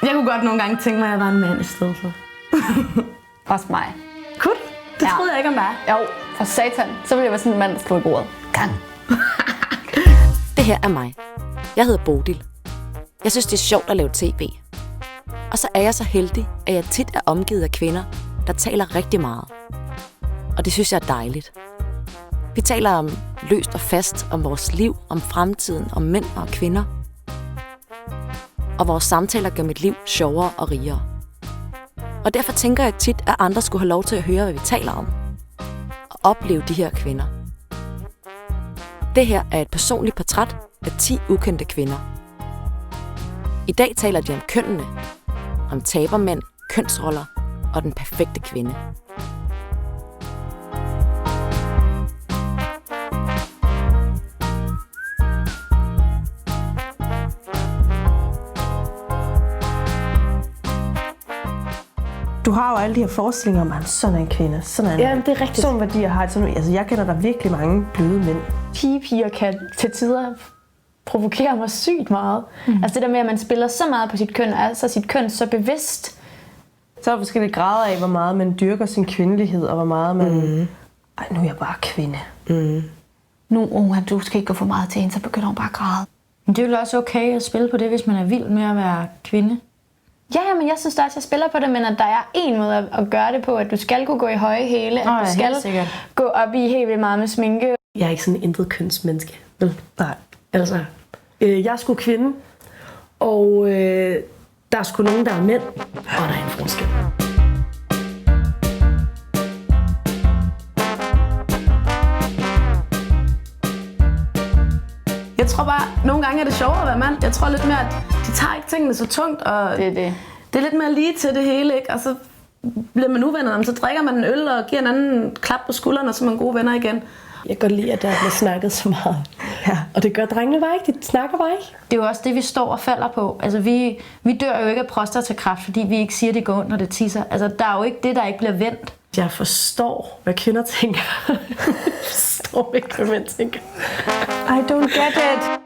Jeg kunne godt nogle gange tænke mig, at jeg var en mand i stedet for. Også mig. Kunne det troede jeg ikke om dig. Jo, for satan. Så ville jeg være sådan en mand, der slog i bordet. Gang. Det her er mig. Jeg hedder Bodil. Jeg synes, det er sjovt at lave tv. Og så er jeg så heldig, at jeg tit er omgivet af kvinder, der taler rigtig meget. Og det synes jeg er dejligt. Vi taler om løst og fast, om vores liv, om fremtiden, om mænd og kvinder. Og vores samtaler gør mit liv sjovere og rigere. Og derfor tænker jeg tit, at andre skulle have lov til at høre, hvad vi taler om. Og opleve de her kvinder. Det her er et personligt portræt af 10 ukendte kvinder. I dag taler de om kønnene, om tabermænd, kønsroller og den perfekte kvinde. Du har jo alle de her forestillinger om, at sådan er en kvinde, sådan er en Ja, det er rigtigt. sådan værdier har. Altså, jeg kender der virkelig mange bløde mænd. Piger kan til tider provokere mig sygt meget. Altså det der med, at man spiller så meget på sit køn, altså sit køn så bevidst. Så er der forskellige grader af, hvor meget man dyrker sin kvindelighed, og hvor meget man... Ej, nu er jeg bare kvinde. Nu, du skal ikke gå for meget til hende, så begynder hun bare at græde. Men det er jo også okay at spille på det, hvis man er vild med at være kvinde. Ja, men jeg synes da også, at jeg spiller på det, men at der er en måde at gøre det på, at du skal kunne gå i høje hæle, at du skal gå op i helt vildt meget med sminke. Jeg er ikke sådan en intet kønsmenneske. Vel? Nej, altså... jeg er sgu kvinde, og der er sgu nogen, der er mænd, og der er en forskel. Jeg tror bare, nogle gange er det sjovere at være mand. Jeg tror lidt mere, at de tager ikke tingene så tungt, og Det er det. det er lidt mere lige til det hele, ikke? Og så bliver man uvenner, så drikker man en øl og giver en anden klap på skulderen, og så er man gode venner igen. Jeg kan godt lide, at der bliver snakket så meget. Ja. Og det gør drengene bare ikke, de snakker bare ikke. Det er jo også det, vi står og falder på. Altså, vi dør jo ikke af prostatakræft, fordi vi ikke siger, at det går ondt, når det tisser. Altså, der er jo ikke det, der ikke bliver vendt. Jeg forstår, hvad kvinder tænker. Jeg forstår ikke, hvad mænd tænker. I don't get it.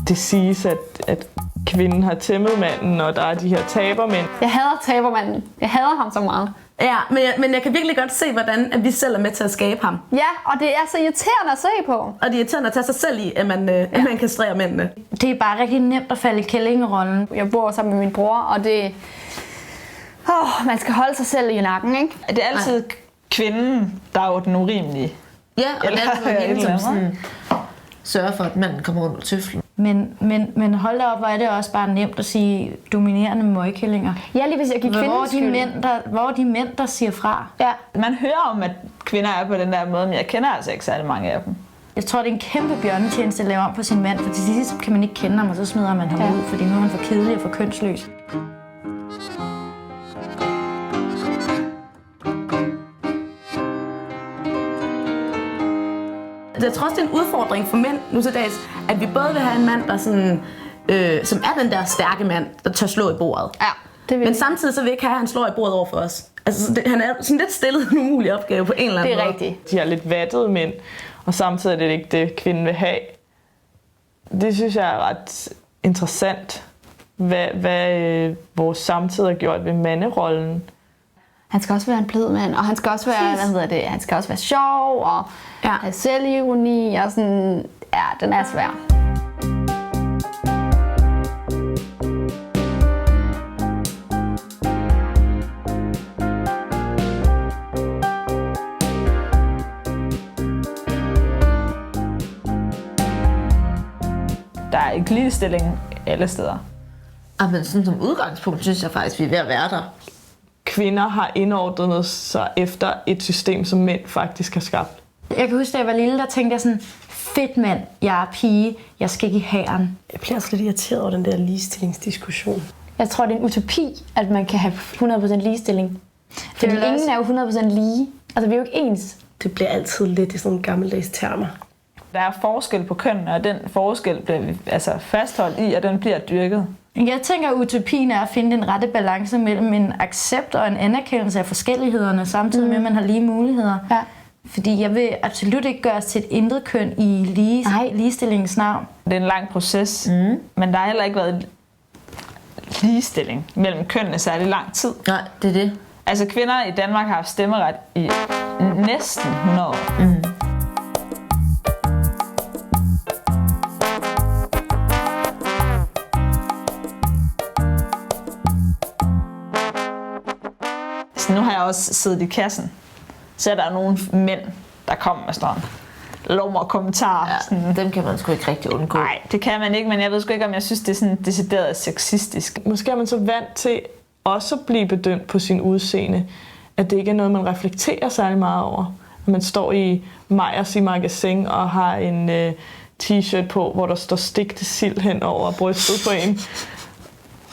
Det siges, at kvinden har tæmmet manden, og der er de her tabermænd. Jeg hader tabermanden. Jeg hader ham så meget. Ja, men jeg kan virkelig godt se, hvordan at vi selv er med til at skabe ham. Ja, og det er så irriterende at se på. Og det er irriterende at tage sig selv i, at man kastrerer mændene. Det er bare rigtig nemt at falde i kællingerollen. Jeg bor sammen med min bror, og det... man skal holde sig selv i nakken, ikke? Er det altid kvinden, der er jo den urimelige? Ja, og Eller det er et eller andet. sådan sørger for, at manden kommer rundt og tøflen. Men hold da op, hvor er det også bare nemt at sige dominerende møgkællinger. Ja, lige hvis jeg gik hvor er de mænd, der siger fra? Ja. Man hører om, at kvinder er på den der måde, men jeg kender altså ikke særlig mange af dem. Jeg tror, det er en kæmpe bjørnetjeneste at lave om på sin mand, for til sidst kan man ikke kende ham, og så smider man ham ud, fordi nu er han for kedelig og for kønsløs. Jeg tror også, det er en udfordring for mænd nu til dags, at vi både vil have en mand, der sådan, som er den der stærke mand, der tør slå i bordet. Ja, det vil Men samtidig så vil ikke have, at han slår i bordet over for os. Altså, han er sådan lidt stillet en umulig opgave på en eller anden måde. Det er rigtigt. De har lidt vattede mænd, og samtidig er det ikke det, kvinden vil have. Det synes jeg er ret interessant, hvad vores samtid har gjort ved manderollen. Han skal også være en blød mand, og han skal også være, han skal også være sjov og have selvironi og sådan, ja, den er svær. Der er ikke ligestilling alle steder. Men sådan som udgangspunkt synes jeg faktisk, vi er ved at være der. Kvinder har indordnet sig efter et system, som mænd faktisk har skabt. Jeg kan huske, da jeg var lille, der tænkte jeg sådan, fedt mand, jeg er pige, jeg skal ikke i hæren. Jeg bliver også lidt irriteret over den der ligestillingsdiskussion. Jeg tror, det er en utopi, at man kan have 100% ligestilling. Fordi ingen er jo 100% lige. Altså, vi er jo ikke ens. Det bliver altid lidt i sådan nogle gammeldags termer. Der er forskel på kønnene, og den forskel bliver fastholdt i, og den bliver dyrket. Jeg tænker, at utopien er at finde den rette balance mellem en accept og en anerkendelse af forskellighederne, samtidig med, at man har lige muligheder. Ja. Fordi jeg vil absolut ikke gøres til et intet køn i ligestillingens navn. Det er en lang proces, men der har heller ikke været ligestilling mellem kønnene særlig lang tid. Nej, det er det. Altså kvinder i Danmark har haft stemmeret i næsten 100 år. Så nu har jeg også siddet i kassen. Så er der nogle mænd, der kommer med sådan lummer kommentarer. Ja, dem kan man sgu ikke rigtig undgå. Nej, det kan man ikke, men jeg ved sgu ikke, om jeg synes, det er sådan decideret sexistisk. Måske er man så vant til også at blive bedømt på sin udseende, at det ikke er noget, man reflekterer særlig meget over. At man står i Meyers i magasin og har en t-shirt på, hvor der står stik til sild hen over brystet på en.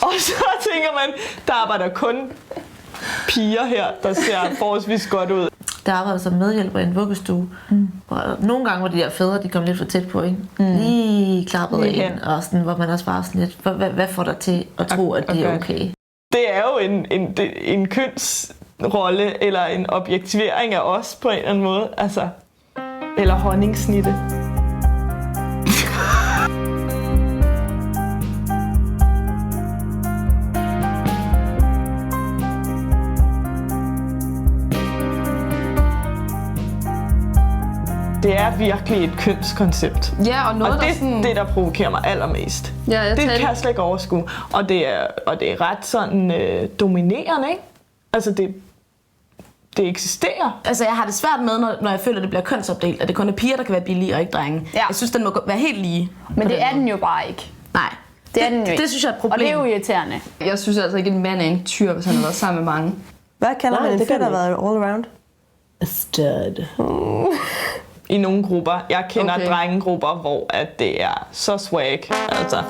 Og så tænker man, der arbejder kun piger her, der ser forholdsvis godt ud. Der arbejder som medhjælper i en vuggestue. Nogle gange var de der fædre, de kom lidt for tæt på, ikke? Lige klappede ind, og sådan, hvor man også bare sådan lidt, hvad får dig til at tro, at det er okay? Det er jo en kønsrolle, eller en objektivering af os på en eller anden måde. Altså, eller honningsnitte. Det er virkelig et kønskoncept. Ja, og noget, og det der sådan... det, der provokerer mig allermest. Ja, det kan jeg slet ikke overskue. Og det er ret sådan dominerende, ikke? Altså, det eksisterer. Altså, jeg har det svært med, når jeg føler, at det bliver kønsopdelt, at det kun er piger, der kan være billige og ikke drenge. Ja. Jeg synes, den må være helt lige. Men det er den jo bare ikke. Nej. Det er den jo ikke. Det synes jeg er et problem. Og det er jo irriterende. Jeg synes altså ikke, at en mand er en tyr, hvis han har været sammen med mange. Hvad kalder man en fyr, der har været all around? A stud. I nogle grupper. Jeg kender drengegrupper, hvor at det er så swag. Altså.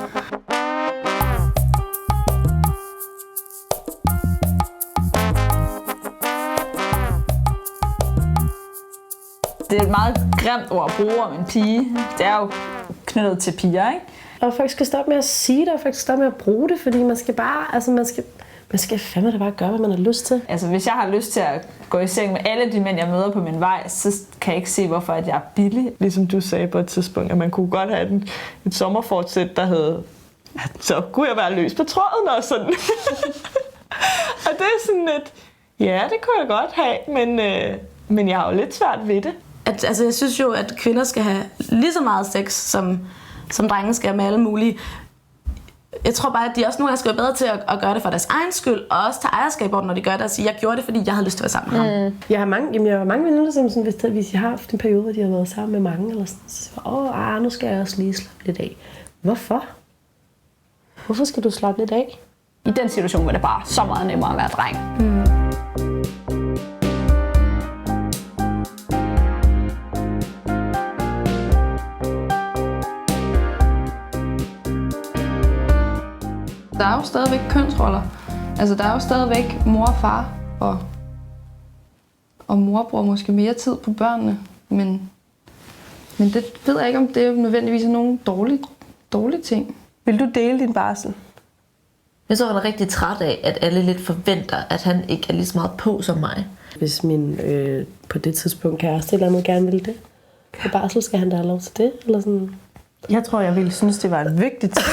Det er et meget grimt ord at bruge om en pige. Det er jo knyttet til piger, ikke? Og folk skal stoppe med at sige det, og folk skal stoppe med at bruge det, fordi man skal bare, altså man skal fandme da bare gøre, hvad man har lyst til. Altså, hvis jeg har lyst til at gå i seng med alle de mænd, jeg møder på min vej, så kan jeg ikke se, hvorfor at jeg er billig. Ligesom du sagde på et tidspunkt, at man kunne godt have et sommerfortsæt, der hed, så kunne jeg være løs på tråden og sådan. Og det er sådan lidt, ja, det kunne jeg godt have, men jeg har jo lidt svært ved det. Altså, jeg synes jo, at kvinder skal have lige så meget sex, som drenge skal med alle mulige. Jeg tror bare, at de også nogle gange skal være bedre til at gøre det for deres egen skyld, og også tage ejerskab over, når de gør det, og sige, jeg gjorde det, fordi jeg havde lyst til at være sammen med ham. Jeg har mange veninder, som sådan, hvis jeg har haft en periode, hvor de har været sammen med mange, eller sådan, så nu skal jeg også lige slappe lidt af. Hvorfor? Hvorfor skal du slappe lidt af? I den situation var det bare så meget nemmere at være dreng. Der er jo stadigvæk kønsroller. Altså, der er jo stadigvæk mor og far, og mor bruger måske mere tid på børnene. Men det ved jeg ikke, om det nødvendigvis er nogen dårlige ting. Vil du dele din barsel? Jeg så var da rigtig træt af, at alle lidt forventer, at han ikke er lige så meget på som mig. Hvis min på det tidspunkt kæreste eller andet gerne vil det, på barsel skal han da have lov til det? Eller sådan? Jeg tror, jeg ville synes, det var et vigtigt ting.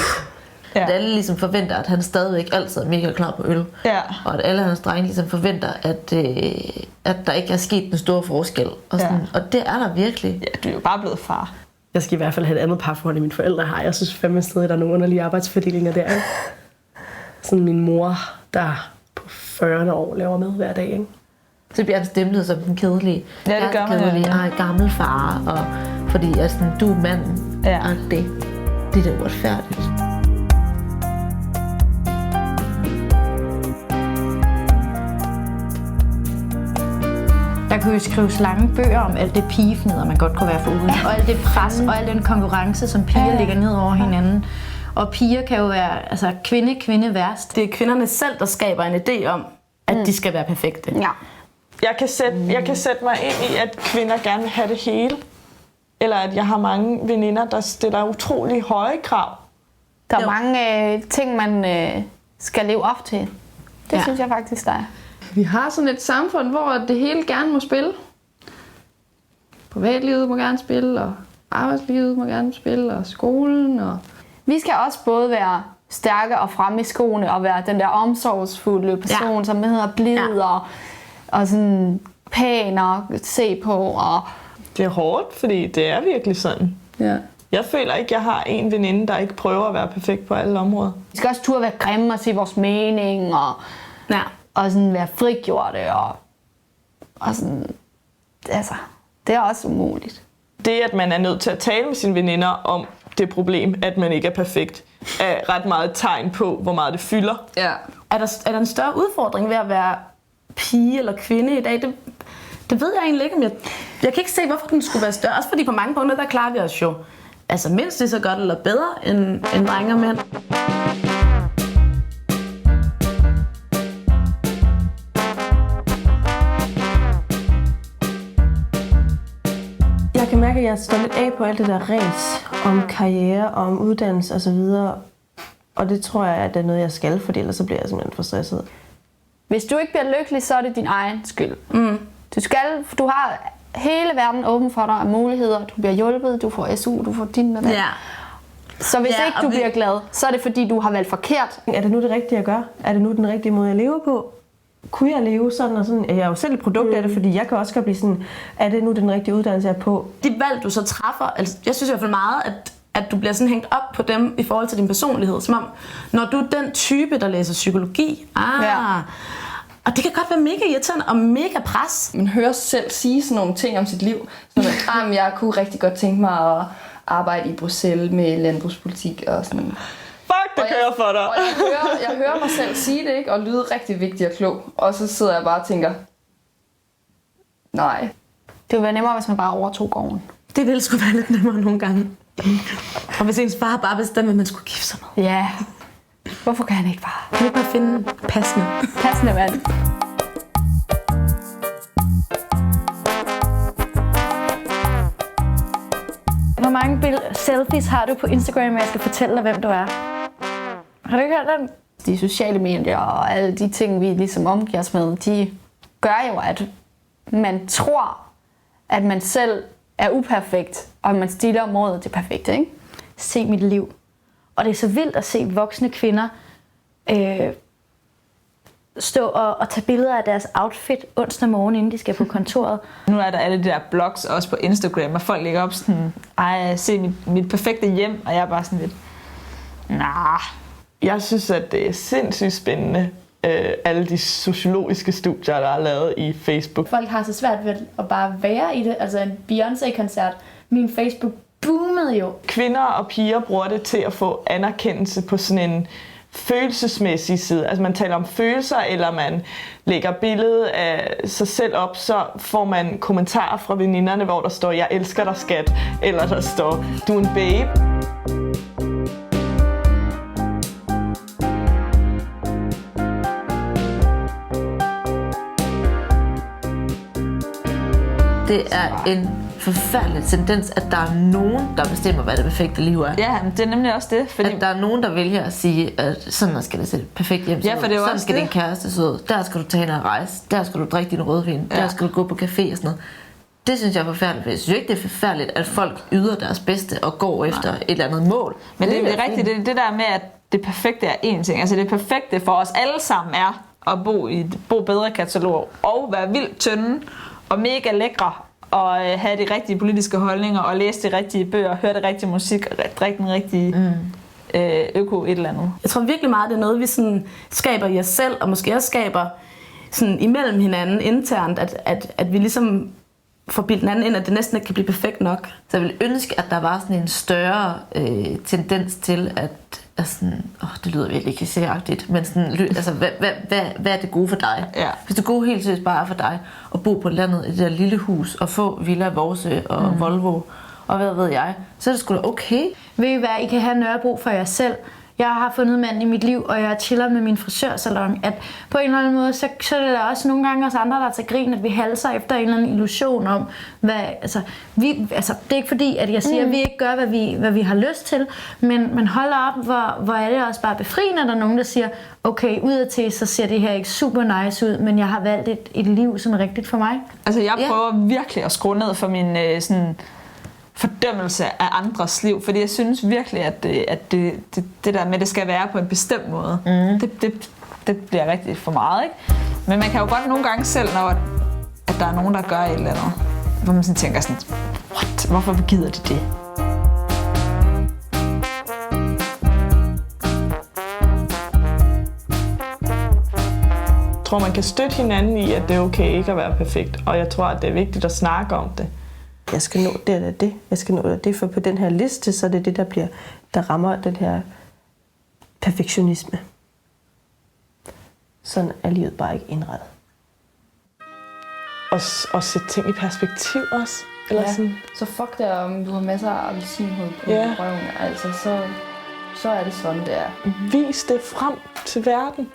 Ja. At alle ligesom forventer, at han stadigvæk altid er mega klar på øl. Ja. Og at alle hans drenge ligesom forventer, at der ikke er sket en stor forskel. Og, sådan, og det er der virkelig. Ja, du er jo bare blevet far. Jeg skal i hvert fald have et andet parforhold, end mine forældre har. Jeg synes fandme stadig, der er nogle underlige arbejdsfordelinger der. Ikke? Sådan min mor, der på 40 år laver med hver dag. Ikke? Så bliver han stemlet som den kedelige. Ja, det gør man. Kedelige, gammel far. Og fordi at sådan, du er manden. Ja. Og det er da uretfærdigt. Der kunne jo skrives lange bøger om alt det pigefnider, man godt kunne være foruden. Og alt det pres og al den konkurrence, som piger ligger ned over hinanden. Og piger kan jo være altså, kvinde værst. Det er kvinderne selv, der skaber en idé om, at de skal være perfekte. Ja. Jeg kan sætte mig ind i, at kvinder gerne vil have det hele. Eller at jeg har mange veninder, der stiller utrolig høje krav. Der er mange ting, man skal leve op til. Det synes jeg faktisk, der er. Vi har sådan et samfund, hvor det hele gerne må spille. privatlivet må gerne spille, og arbejdslivet må gerne spille, og skolen. Og vi skal også både være stærke og fremme i skoene, og være den der omsorgsfulde person, som hedder blid og sådan pæn og se på. Og Det er hårdt, fordi det er virkelig sådan. ja. Jeg føler ikke, jeg har en veninde, der ikke prøver at være perfekt på alle områder. Vi skal også turde være grimme og se vores mening, og sådan være frigjorte, og sådan, altså, det er også umuligt. Det, at man er nødt til at tale med sine veninder om det problem, at man ikke er perfekt, er ret meget et tegn på, hvor meget det fylder. Ja. Er der en større udfordring ved at være pige eller kvinde i dag? Det ved jeg egentlig ikke, om jeg kan ikke se, hvorfor den skulle være større. Også fordi på mange punkter, der klarer vi os jo altså mindst lige så godt eller bedre end drenge og mænd. Jeg kan mærke, at jeg står lidt af på alt det der ræs om karriere og om uddannelse osv. Og det tror jeg, at det er noget, jeg skal, for ellers så bliver jeg simpelthen for stresset. Hvis du ikke bliver lykkelig, så er det din egen skyld. Du har hele verden åben for dig af muligheder. Du bliver hjulpet, du får SU, du får din med. Ja. Så hvis ikke du bliver glad, så er det fordi, du har valgt forkert. Er det nu det rigtige, jeg gør? Er det nu den rigtige måde, jeg lever på? Kunne jeg leve sådan og sådan? Jeg er jo selv et produkt af det, fordi jeg kan også godt blive sådan, er det nu den rigtige uddannelse, jeg er på? De valg, du så træffer, altså, jeg synes i hvert fald meget, at du bliver sådan hængt op på dem i forhold til din personlighed. Som om, når du er den type, der læser psykologi, og det kan godt være mega irriterende og mega pres. Man hører selv sige sådan nogle ting om sit liv. Som jeg kunne rigtig godt tænke mig at arbejde i Bruxelles med landbrugspolitik og sådan. Fuck, det kører for dig! Og jeg hører mig selv sige det, ikke? Og lyde rigtig vigtig og klog. Og så sidder jeg bare og tænker, nej. Det ville være nemmere, hvis man bare overtog gården. Det ville sgu være lidt nemmere nogle gange. Og hvis ens far bare bestemte, at man skulle gifte sig med. Ja. Hvorfor kan han ikke bare? Kan du ikke bare finde en passende mand? Hvor mange selfies har du på Instagram, og jeg skal fortælle dig, hvem du er? Har du ikke hørt den? De sociale medier og alle de ting, vi ligesom omgiver os med, de gør jo, at man tror, at man selv er uperfekt, og man stiller mod det perfekte, ikke? Se mit liv. Og det er så vildt at se voksne kvinder stå og tage billeder af deres outfit onsdag morgen, inden de skal på kontoret. Nu er der alle de der blogs også på Instagram, og folk lægger op sådan, se mit perfekte hjem, og jeg er bare sådan lidt, Jeg synes, at det er sindssygt spændende, alle de sociologiske studier, der er lavet i Facebook. Folk har så svært ved at bare være i det. Altså en Beyoncé-koncert. Min Facebook boomede jo. Kvinder og piger bruger det til at få anerkendelse på sådan en følelsesmæssig side. Altså man taler om følelser, eller man lægger billedet af sig selv op, så får man kommentarer fra veninderne, hvor der står, jeg elsker dig, skat, eller der står, du er en babe. Det er en forfærdelig tendens, at der er nogen, der bestemmer, hvad det perfekte liv er. Ja, det er nemlig også det. Fordi at der er nogen, der vælger at sige, at sådan skal det se perfekt hjem. Ja, for det er sådan også skal det. din kæreste se ud. Der skal du tage ind og rejse. Der skal du drikke din rødvin. Der skal du gå på café og sådan noget. Det synes jeg er forfærdeligt. Jeg synes ikke, det er forfærdeligt, at folk yder deres bedste og går efter et eller andet mål. Men det er rigtigt, det er det der med, at det perfekte er én ting. Altså det perfekte for os alle sammen er at bo i Bo Bedre-katalog og være vildt tynde og mega lækre og have de rigtige politiske holdninger og læse de rigtige bøger, høre det rigtige musik og drikke den rigtige øko et eller andet. Jeg tror virkelig meget, det er noget, vi sådan skaber i os selv, og måske også skaber sådan imellem hinanden internt, at vi ligesom får bildt hinanden ind, at det næsten ikke kan blive perfekt nok. Så jeg ville ønske, at der var sådan en større tendens til, at sådan, det lyder virkelig klichéagtigt, men sådan, altså, hvad er det gode for dig? Ja. Hvis det gode helt seriøst bare er for dig, at bo på landet i det der lille hus, og få Villa Vorsø og Volvo, og hvad ved jeg, så er det sgu da okay. Ved I hvad, I kan have Nørrebro for jer selv. jeg har fundet manden i mit liv, og jeg chiller med min frisørsalon, at på en eller anden måde, så er det der også nogle gange os andre, der tager grin, at vi halser efter en eller anden illusion om, hvad, det er ikke fordi, at jeg siger, at vi ikke gør, hvad vi har lyst til, men hold op, hvor er det også bare befriende, at der er nogen, der siger, okay, udadtil, så ser det her ikke super nice ud, men jeg har valgt et liv, som er rigtigt for mig. Altså, jeg prøver virkelig at skrue ned for min sådan fordømmelse af andres liv, fordi jeg synes virkelig, at det der med, det skal være på en bestemt måde, det bliver rigtig for meget, ikke? Men man kan jo godt nogle gange selv, når at der er nogen, der gør et eller andet, hvor man sådan tænker sådan, what? Hvorfor gider de det? Jeg tror, man kan støtte hinanden i, at det er okay ikke at være perfekt, og jeg tror, at det er vigtigt at snakke om det. Jeg skal nå det eller det. Jeg skal nå det, for på den her liste, så er det det, der rammer den her perfektionisme. Sådan er livet bare ikke indrettet. Og sætte ting i perspektiv også. Eller sådan. Så fuck det, om du har masser af appelsinhud på røven. Altså, så er det sådan, det er. Vis det frem til verden.